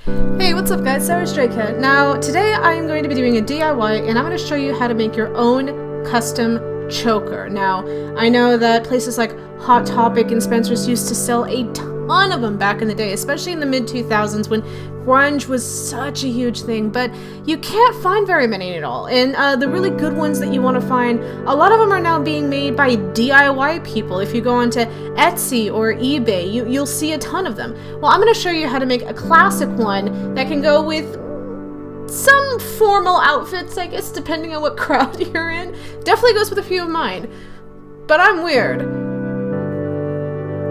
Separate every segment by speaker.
Speaker 1: Hey, what's up guys, Sarus here. Now, today I am going to be doing a DIY and I'm going to show you how to make your own custom choker. Now, I know that places like Hot Topic and Spencer's used to sell a ton of them back in the day, especially in the mid-2000s when grunge was such a huge thing, but you can't find very many at all. And the really good ones that you want to find, a lot of them are now being made by DIY people. If you go onto Etsy or eBay, you'll see a ton of them. Well, I'm going to show you how to make a classic one that can go with some formal outfits, I guess, depending on what crowd you're in. Definitely goes with a few of mine. But I'm weird.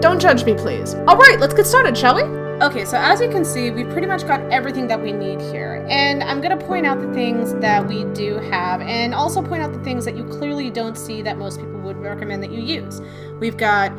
Speaker 1: Don't judge me, please. Alright, let's get started, shall we? Okay, so as you can see, we've pretty much got everything that we need here. And I'm going to point out the things that we do have, and also point out the things that you clearly don't see that most people would recommend that you use. We've got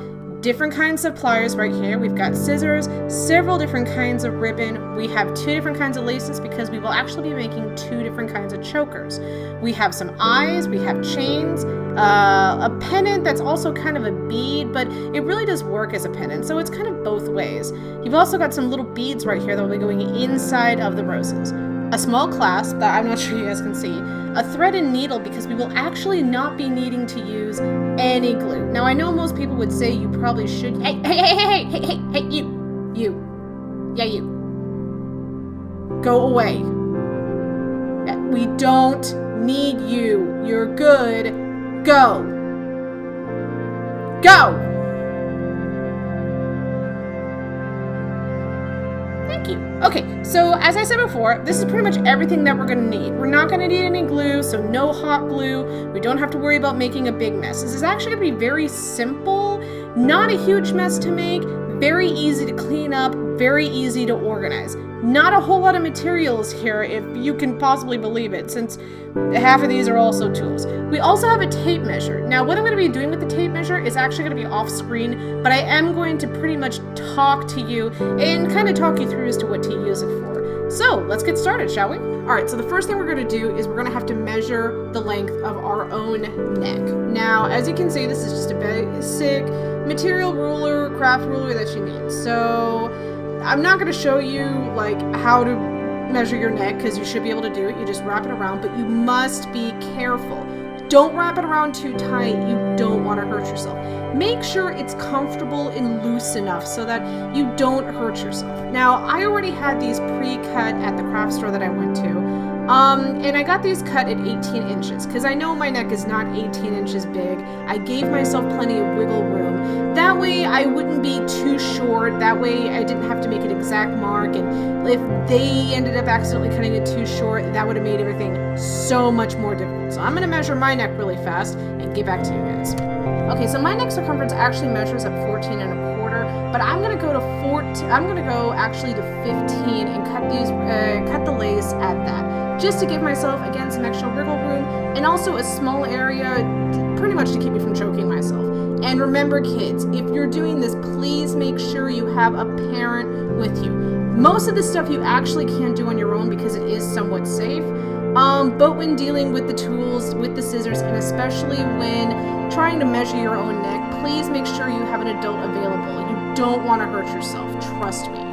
Speaker 1: different kinds of pliers right here. We've got scissors, several different kinds of ribbon. We have 2 different kinds of laces because we will actually be making 2 different kinds of chokers. We have some eyes, we have chains, a pendant that's also kind of a bead, but it really does work as a pendant, so it's kind of both ways. You've also got some little beads right here that will be going inside of the roses. A small clasp that I'm not sure you guys can see, a thread and needle because we will actually not be needing to use any glue. Now I know most people would say you probably should. Hey, you. Go away. We don't need you. You're good. Go. Go. Thank you. Okay, so as I said before, this is pretty much everything that we're going to need. We're not going to need any glue, so no hot glue. We don't have to worry about making a big mess. This is actually going to be very simple, not a huge mess to make, very easy to clean up, very easy to organize. Not a whole lot of materials here, if you can possibly believe it, since half of these are also tools. We also have a tape measure. Now, what I'm going to be doing with the tape measure is actually going to be off screen, but I am going to pretty much talk to you and kind of talk you through as to what to use it for. So, let's get started, shall we? Alright, so the first thing we're going to do is we're going to have to measure the length of our own neck. Now, as you can see, this is just a basic material ruler, craft ruler that you need. So, I'm not going to show you like how to measure your neck because you should be able to do it. You just wrap it around, but you must be careful. Don't wrap it around too tight. You don't want to hurt yourself. Make sure it's comfortable and loose enough so that you don't hurt yourself. Now, I already had these pre-cut at the craft store that I went to. And I got these cut at 18 inches because I know my neck is not 18 inches big. I gave myself plenty of wiggle room. That way I wouldn't be too short. That way I didn't have to make an exact mark. And if they ended up accidentally cutting it too short, that would have made everything so much more difficult. So I'm going to measure my neck really fast and get back to you guys. Okay, so my neck circumference actually measures at 14 and a quarter, but I'm going to go to 14. I'm going to go actually to 15 and cut the lace at that. Just to give myself, again, some extra wiggle room, and also a small area, pretty much to keep me from choking myself. And remember, kids, if you're doing this, please make sure you have a parent with you. Most of this stuff you actually can do on your own because it is somewhat safe, but when dealing with the tools, with the scissors, and especially when trying to measure your own neck, please make sure you have an adult available. You don't want to hurt yourself, trust me.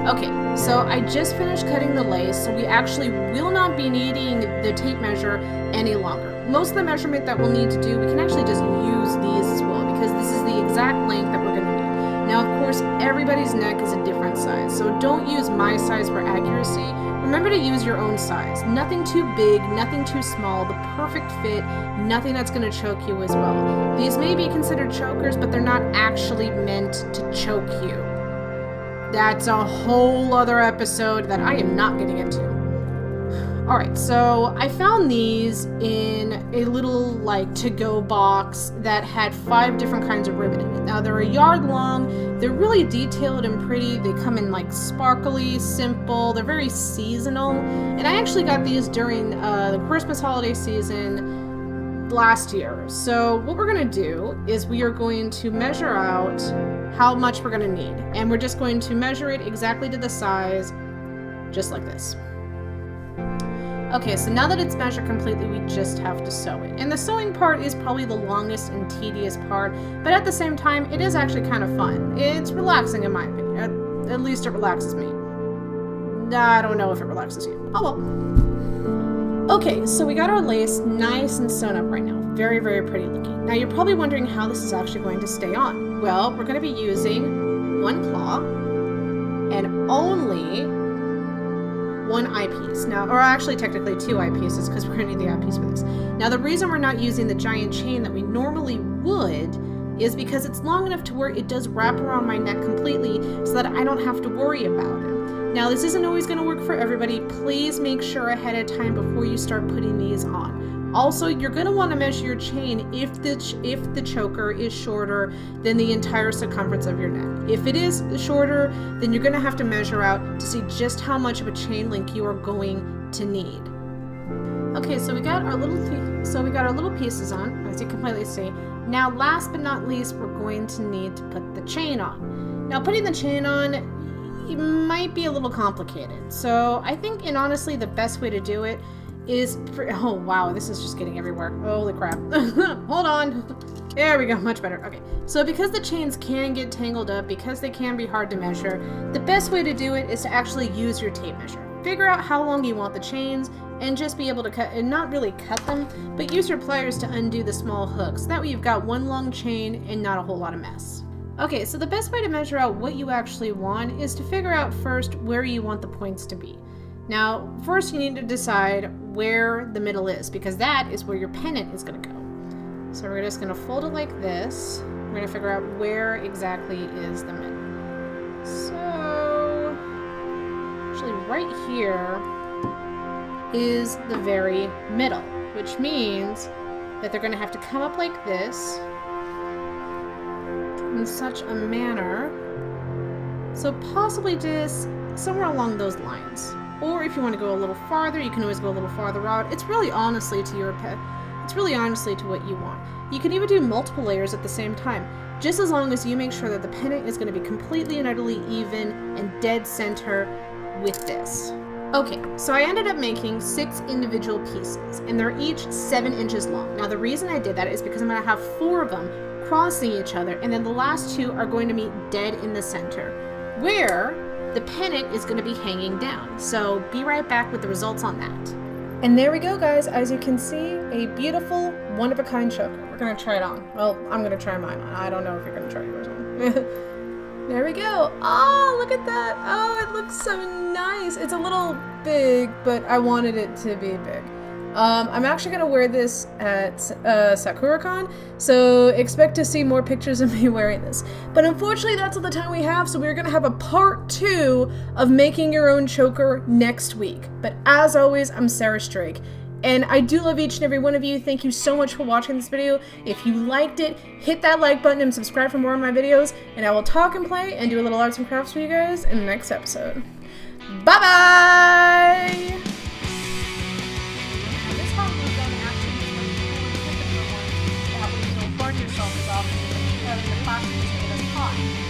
Speaker 1: Okay, so I just finished cutting the lace, so we actually will not be needing the tape measure any longer. Most of the measurement that we'll need to do, we can actually just use these as well, because this is the exact length that we're going to need. Now, of course, everybody's neck is a different size, so don't use my size for accuracy. Remember to use your own size. Nothing too big, nothing too small, the perfect fit, nothing that's going to choke you as well. These may be considered chokers, but they're not actually meant to choke you. That's a whole other episode that I am not getting into. Alright, so I found these in a little like to-go box that had 5 different kinds of ribbon in it. Now they're a yard long, they're really detailed and pretty, they come in like sparkly, simple, they're very seasonal, and I actually got these during the Christmas holiday season last year. So what we're going to do is we are going to measure out how much we're going to need, and we're just going to measure it exactly to the size, just like this. Okay, so now that it's measured completely, we just have to sew it. And the sewing part is probably the longest and tedious part, but at the same time, it is actually kind of fun. It's relaxing in my opinion. At least it relaxes me. I don't know if it relaxes you. Oh well. Okay, so we got our lace nice and sewn up right now. Very, very pretty looking. Now you're probably wondering how this is actually going to stay on. Well, we're going to be using one claw and only one eyepiece. Now, or actually technically two eyepieces because we're going to need the eyepiece for this. Now the reason we're not using the giant chain that we normally would is because it's long enough to where it does wrap around my neck completely so that I don't have to worry about it. Now this isn't always going to work for everybody. Please make sure ahead of time before you start putting these on. Also, you're going to want to measure your chain if the choker is shorter than the entire circumference of your neck. If it is shorter, then you're going to have to measure out to see just how much of a chain link you are going to need. Okay, so we got our little pieces on, as you can clearly see. Now, last but not least, we're going to need to put the chain on. Now, putting the chain on, it might be a little complicated. So I think, and honestly, the best way to do it is, oh wow, this is just getting everywhere. Holy crap. Hold on. There we go, much better. Okay, so because the chains can get tangled up, because they can be hard to measure, the best way to do it is to actually use your tape measure. Figure out how long you want the chains and just be able to cut, and not really cut them, but use your pliers to undo the small hooks. That way you've got one long chain and not a whole lot of mess. Okay, so the best way to measure out what you actually want is to figure out first where you want the points to be. Now, first you need to decide where the middle is, because that is where your pennant is going to go. So we're just going to fold it like this. We're going to figure out where exactly is the middle. So, actually right here is the very middle, which means that they're going to have to come up like this in such a manner, so possibly just somewhere along those lines. Or if you want to go a little farther, you can always go a little farther out. It's really honestly to your pet. It's really honestly to what you want. You can even do multiple layers at the same time, just as long as you make sure that the pennant is going to be completely and utterly even and dead center with this. Okay, so I ended up making 6 individual pieces, and they're each 7 inches long. Now the reason I did that is because I'm going to have 4 of them crossing each other, and then the last 2 are going to meet dead in the center, where the pennant is going to be hanging down. So be right back with the results on that. And there we go, guys. As you can see, a beautiful, one-of-a-kind choker. We're going to try it on. Well, I'm going to try mine on. I don't know if you're going to try yours on. There we go. Oh, look at that. Oh, it looks so nice. It's a little big, but I wanted it to be big. I'm actually going to wear this at SakuraCon, so expect to see more pictures of me wearing this. But unfortunately, that's all the time we have, so we're going to have a part 2 of making your own choker next week. But as always, I'm Sarus Drake, and I do love each and every one of you. Thank you so much for watching this video. If you liked it, hit that like button and subscribe for more of my videos, and I will talk and play and do a little arts and crafts for you guys in the next episode. Bye-bye!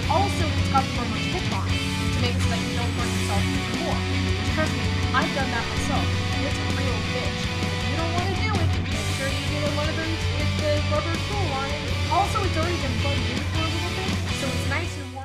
Speaker 1: Also, it's got the rubber tip on it to make it so that you don't burn yourself even more. Trust me, I've done that myself, and it's a real bitch. If you don't want to do it, make sure you get one of them with the rubber tool on it. Also, it's already been plugged in for a little bit, so it's nice and warm.